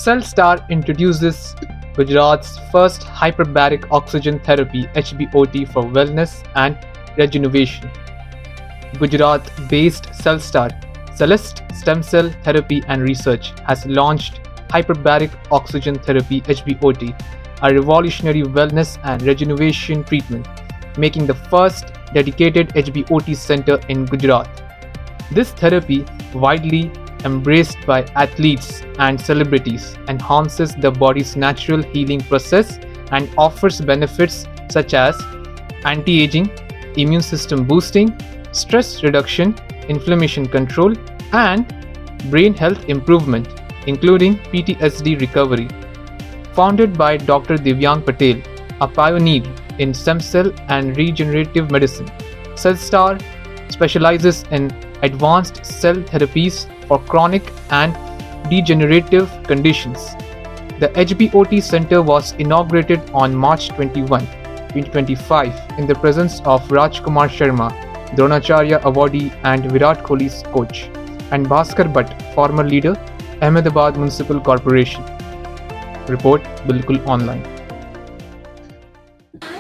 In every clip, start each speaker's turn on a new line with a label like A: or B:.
A: Cellstar introduces Gujarat's first hyperbaric oxygen therapy HBOT for wellness and rejuvenation. Gujarat-based Cellstar, Celeste Stem Cell Therapy and Research, has launched hyperbaric oxygen therapy HBOT, a revolutionary wellness and rejuvenation treatment, making the first dedicated HBOT center in Gujarat. This therapy, widely embraced by athletes and celebrities, enhances the body's natural healing process and offers benefits such as anti aging, immune system boosting, stress reduction, inflammation control, and brain health improvement, including PTSD recovery. Founded by Dr. Divyang Patel, a pioneer in stem cell and regenerative medicine, Cellstar specializes in advanced cell therapies for chronic and degenerative conditions. The HBOT Center was inaugurated on March 21, 2025, in the presence of Rajkumar Sharma, Dronacharya awardee and Virat Kohli's coach, and Bhaskar Bhatt, former leader, Ahmedabad Municipal Corporation. Report Bilkul Online.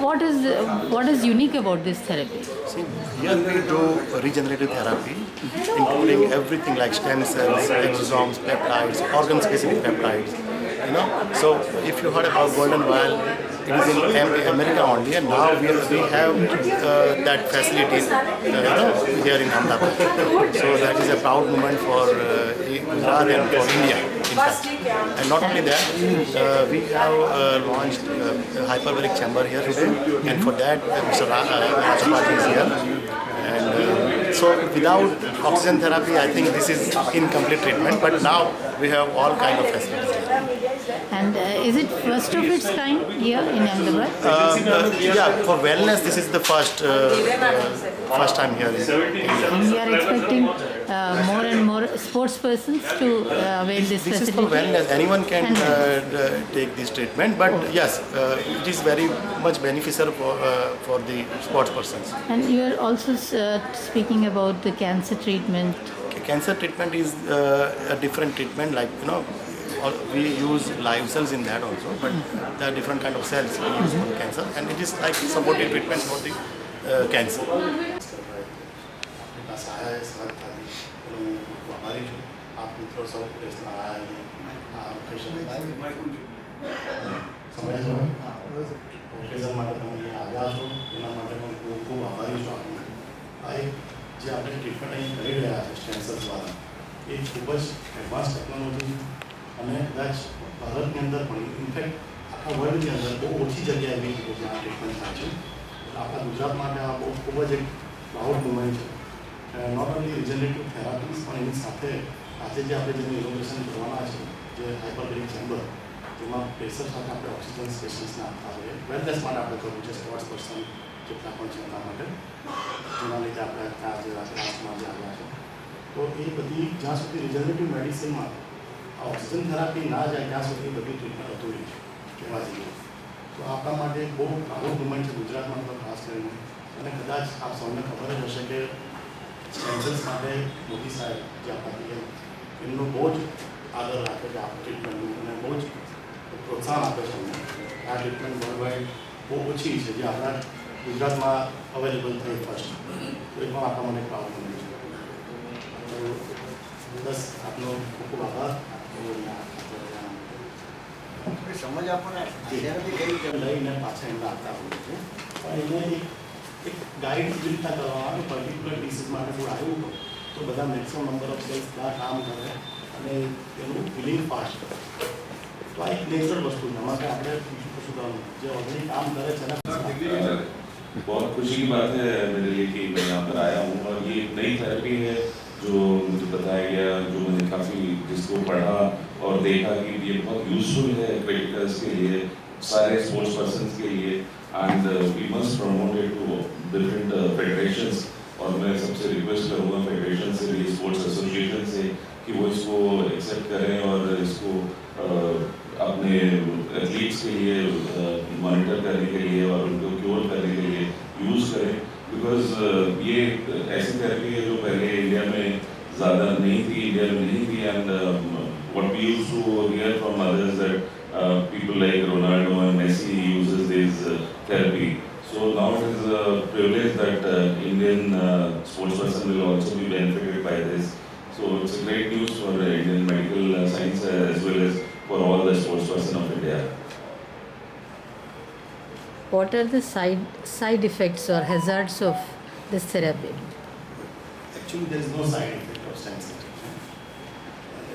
B: What is unique about this therapy?
C: See, here we do regenerative therapy, including everything like stem cells, exosomes, peptides, organ-specific peptides. So if you heard about Golden Vial, it is in America only, and now we have that facility, here in Ahmedabad. So that is a proud moment for Gujarat and for India, in fact. And not only that, we have launched a hyperbaric chamber here today, and for that, Mr. Rajapati is here. And so without oxygen therapy, I think this is incomplete treatment, but now we have all kind of facilities.
B: And is it first of its kind here in Ahmedabad?
C: Yeah, for wellness, this is the first time here in India.
B: And we are expecting more and more sports persons to avail this
C: This is
B: facility.
C: for wellness. Anyone can take this treatment, but yes, it is very much beneficial for the sports persons.
B: And you are also speaking about the cancer treatment.
C: Cancer treatment is a different treatment, like we use live cells in that also, but there are different kind of cells we use for cancer, and it is like supportive treatment for the cancer. જે આપણે treatment અહીં કરી રહ્યા છે stem cells દ્વારા એ ખૂબ જ advance technology અને કદાચ ભારતની અંદર પણ ઇનફેક્ટ આખા વર્લ્ડની અંદર બહુ ઓછી જગ્યાએ એવી જગ્યાએ આ ટ્રીટમેન્ટ થાય છે આપણા ગુજરાત માટે આ બહુ ખૂબ જ એક પ્રાઉડ મુમેન્ટ છે નોટ ઓનલી રિજનરેટિવ થેરાપીઝ પણ એની સાથે આજે જે આપણે જેનું ઇનોવેશન કરવાના છે જે હાઇપરબેરિક ચેમ્બર જેમાં પ્રેશર સાથે આપણે ઓક્સિજન સ્પેશિયલિસ્ટને આપતા હોઈએ વેલનેસ માટે આપણે કરવું છે સ્પોર્ટ્સ પર્સન જેટલા પણ છે એના માટે જેના લીધે આપણે ત્યાં જે રાજકારણમાં જે આવ્યા છે તો એ બધી જ્યાં સુધી રિજનરેટિવ મેડિસિનમાં ઓક્સિજન થેરાપી ના જાય ત્યાં સુધી બધી ટ્રીટમેન્ટ અધૂરી છે કહેવા જઈએ તો આપણા માટે બહુ પ્રાઉડ મુમેન્ટ છે ગુજરાતમાં તો ખાસ કરીને અને કદાચ આપ સૌને ખબર જ હશે કે સ્ટેમ સેલ્સ માટે મોદી સાહેબ જે આપણા પીએમ એમનો બહુ જ આદર રાખે છે આ ટ્રીટમેન્ટનું અને બહુ જ પ્રોત્સાહન આપે છે અમને આ ટ્રીટમેન્ટ વર્લ્ડવાઇડ બહુ ઓછી છે જે આપણા ગુજરાતમાં અવેલેબલ થઈ ફર્સ્ટ તો એ પણ આપણા મને પ્રાઉડ મુમેન્ટ છે તો બસ આપનો ખૂબ ખૂબ આભાર સમજ આપણને લઈને પાછા એમને આપતા હોઈએ છીએ પણ એને એક ગાઈડ જે રીતના કરવામાં પર્ટિક્યુલર ડિસીઝ માટે કોઈ આવ્યું હોય તો બધા મેક્સિમમ નંબર ઓફ સેલ્સ ત્યાં કામ કરે અને એનું હિલિંગ ફાસ્ટ કરે તો આ એક નેચરલ વસ્તુ છે એમાં આપણે કશું કરવાનું જે ઓલરેડી કામ કરે છે ને
D: बहुत खुशी की बात है मेरे लिए कि मैं यहाँ पर आया हूँ और ये एक नई थेरेपी है जो मुझे बताया गया जो मैंने काफ़ी जिसको पढ़ा और देखा कि ये बहुत यूजफुल है क्रिकेटर्स के लिए सारे स्पोर्ट्स पर्सन के लिए and we must promote it to different federations और मैं सबसे रिक्वेस्ट करूँगा फेडरेशन से भी स्पोर्ट्स एसोसिएशन से कि वो इसको एक्सेप्ट करें और इसको अपने एथलीट्स के लिए मॉनिटर करने के लिए और उनको क्योर करने के लिए यूज़ करें बिकॉज ये ऐसी थेरेपी है जो पहले इंडिया में ज़्यादा नहीं थी इंडिया में नहीं थी and what we used to hear from others that people like Ronaldo and Messi uses this therapy. So now it is a privilege that Indian sports person will also be benefited by this. So it's a great news for Indian medical science as well as for all the sports person of India.
B: What are the side effects or hazards of this therapy?
C: Actually, there is no side effect of stem cell treatment.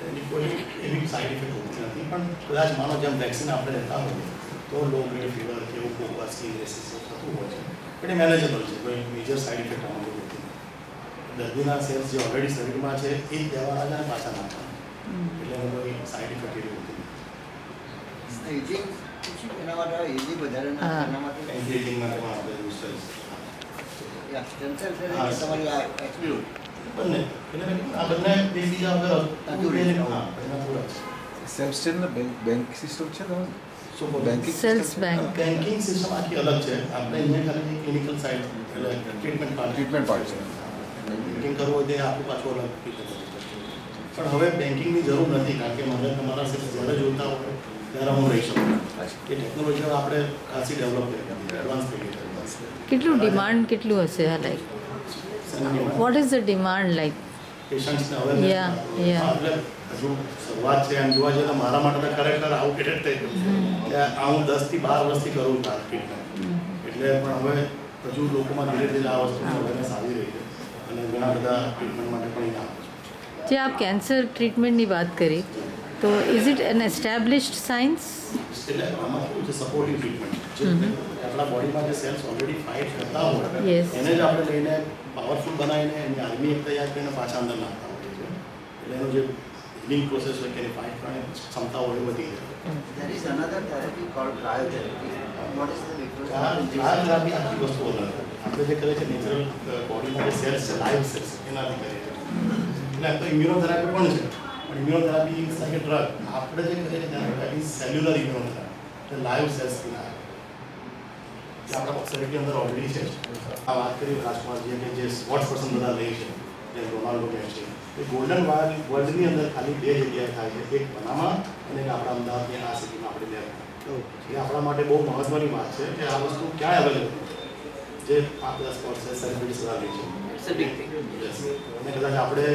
C: એની કોઈ એવી side effect હોતી નથી, પણ કદાચ માનો જેમ vaccine આપણે લેતા હોઈએ તો લો ગ્રેડ ફીવર કે એવું કોઈ સ્કીન રેસિસ થતું હોય છે, પણ એ મેનેજેબલ છે, કોઈ મેજર સાઇડ ઇફેક્ટ આમાં કોઈ હોતી નથી. દર્દીના સેલ્સ જે ઓલરેડી શરીરમાં છે એ જ દેવાના છે અને પાછા નાખવાના, એટલે એમાં કોઈ સાઇડ ઇફેક્ટ એવી હોતી નથી.
E: એના માટે એજી વધારે એના માટે
C: એન્ટી એજિંગ માટે પણ આપણે યુઝ કરી
E: સ્ટેમ સેલ થેરેપી તમારી આ એચબીઓ
C: બંને એટલે આ બંને એકબીજા વગર હા એના પૂરા છે.
F: સેમસ્ટેલના બેંક સિસ્ટમ છે તમારે?
C: શું બોલો?
F: Banking
B: Cells bank.
C: Banking system આખી અલગ છે. આપણે અહીંયા ખાલી ક્લિનિકલ સાઇડ એટલે ટ્રીટમેન્ટ પાર્ટ
F: પાર્ટ છે.
C: બેન્કિંગ કરવું હોય તે આપણું પાછું અલગ પણ હવે બેન્કિંગની જરૂર નથી, કારણ કે મને તમારા સેલ્સ જ્યારે જોઈતા હોય ત્યારે હું રહી શકું. એ ટેકનોલોજી આપણે ખાસી ડેવલપ કરી દીધી, એડવાન્સ થઈ ગઈ.
B: કેટલું ડિમાન્ડ કેટલું હશે આ like what is the demand like
C: પેશન્ટ્સને હવે
B: Yeah, yeah.
C: એટલે હજુ શરૂઆત છે એમ જોવા જઈએ તો મારા માટે તો ખરેખર આઉટડેટેડ થઈ ગયું છે કે આ હું 10 થી 12 વર્ષથી કરું છું આ ટ્રીટમેન્ટ. એટલે પણ હવે હજુ લોકોમાં ધીરે ધીરે આ વસ્તુની અવેરનેસ આવી રહી છે અને ઘણા બધા ટ્રીટમેન્ટ માટે પણ અહીંયા આવે છે.
B: જે આપ કેન્સર ટ્રીટમેન્ટની વાત કરી તો is it an established science?
C: એટલે આમાં કેવું છે, સપોર્ટિવ ટ્રીટમેન્ટ જે આપણા બોડીમાં જે સેલ્સ ઓલરેડી ફાઇટ કરતા હોય
B: Yes.
C: એને જ આપણે લઈને પાવરફુલ બનાવીને એની આર્મી એક તૈયાર કરીને પાછા અંદર નાખતા હોઈએ છીએ. એટલે એનો જે હિલિંગ પ્રોસેસ હોય કે એની ફાઇટ કરવાની ક્ષમતા હોય એ વધી જાય.
E: there is another therapy called cryotherapy. What is the difference?
C: આ થેરાપી આખી વસ્તુ અલગ છે. આપણે જે કરીએ છીએ નેચરલ બોડીના જે સેલ્સ છે લાઈવ સેલ્સ એનાથી કરીએ છીએ. એટલે તો ઇમ્યુનોથેરાપી પણ છે, પણ immunotherapy is like A drug. આપણે જે કરીએ છીએ ત્યાં સેલ્યુલર ઇમ્યુનોથેરાપી એટલે લાઈવ સેલ્સથી ના જે આપણા શરીરની અંદર ઓલરેડી છે. આ વાત કરી રાજકુમારજીએ કે જે સ્પોર્ટ્સ પર્સન બધા લે છે, જે રોનાલ્ડો મેસી, એ ગોલ્ડન વર્લ્ડની અંદર ખાલી 2 જગ્યાએ થાય છે, એક પનામા અને એક આપણા અમદાવાદની આ સિટીમાં આપણે લે. એ આપણા માટે બહુ મહત્ત્વની વાત છે કે આ વસ્તુ ક્યાં અવેલેબલ છે, જે આ બધા સ્પોર્ટ્સ સેલિબ્રિટીઝ બધા લે છે. Yes. અને કદાચ આપણે